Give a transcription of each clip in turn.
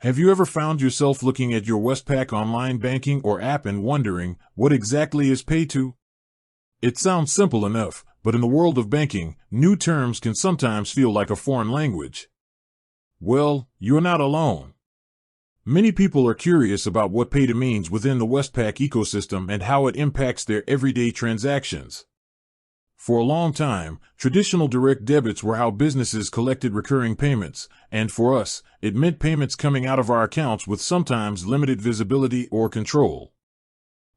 Have you ever found yourself looking at your Westpac online banking or app and wondering, what exactly is pay to? It sounds simple enough, but in the world of banking, new terms can sometimes feel like a foreign language. Well, you're not alone. Many people are curious about what pay to means within the Westpac ecosystem and how it impacts their everyday transactions. For a long time, traditional direct debits were how businesses collected recurring payments, and for us, it meant payments coming out of our accounts with sometimes limited visibility or control.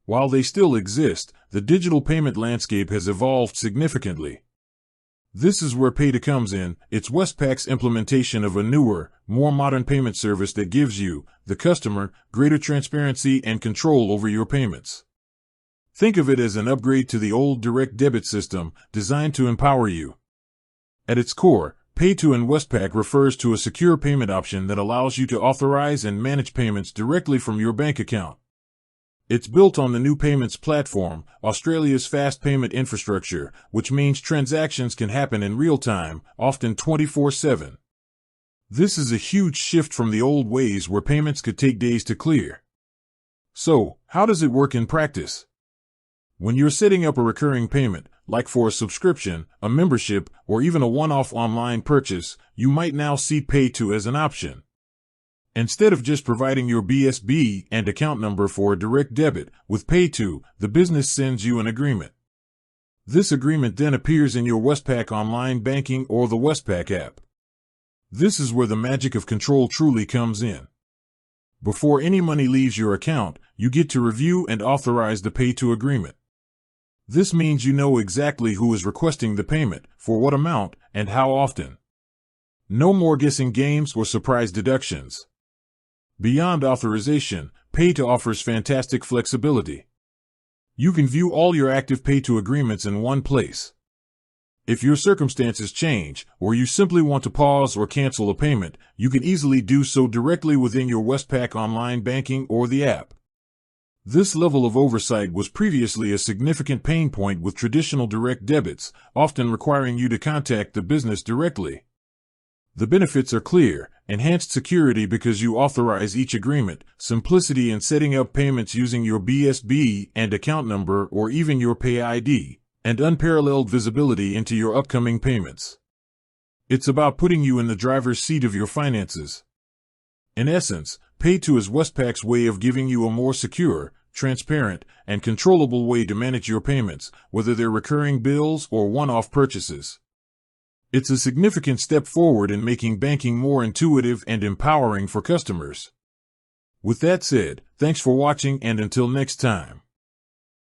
While they still exist, the digital payment landscape has evolved significantly. This is where Pay2 comes in. It's Westpac's implementation of a newer, more modern payment service that gives you, the customer, greater transparency and control over your payments. Think of it as an upgrade to the old direct debit system, designed to empower you. At its core, Pay2 in Westpac refers to a secure payment option that allows you to authorize and manage payments directly from your bank account. It's built on the New Payments Platform, Australia's fast payment infrastructure, which means transactions can happen in real time, often 24/7. This is a huge shift from the old ways where payments could take days to clear. So, how does it work in practice? When you're setting up a recurring payment, like for a subscription, a membership, or even a one-off online purchase, you might now see Pay2 as an option. Instead of just providing your BSB and account number for a direct debit, with Pay2, the business sends you an agreement. This agreement then appears in your Westpac online banking or the Westpac app. This is where the magic of control truly comes in. Before any money leaves your account, you get to review and authorize the Pay2 agreement. This means you know exactly who is requesting the payment, for what amount, and how often. No more guessing games or surprise deductions. Beyond authorization, Pay2 offers fantastic flexibility. You can view all your active Pay2 agreements in one place. If your circumstances change, or you simply want to pause or cancel a payment, you can easily do so directly within your Westpac online banking or the app. This level of oversight was previously a significant pain point with traditional direct debits, often requiring you to contact the business directly. The benefits are clear: enhanced security because you authorize each agreement, simplicity in setting up payments using your BSB and account number or even your Pay ID, and unparalleled visibility into your upcoming payments. It's about putting you in the driver's seat of your finances. In essence, Pay2 is Westpac's way of giving you a more secure, transparent, and controllable way to manage your payments, whether they're recurring bills or one-off purchases. It's a significant step forward in making banking more intuitive and empowering for customers. With that said, thanks for watching, and until next time.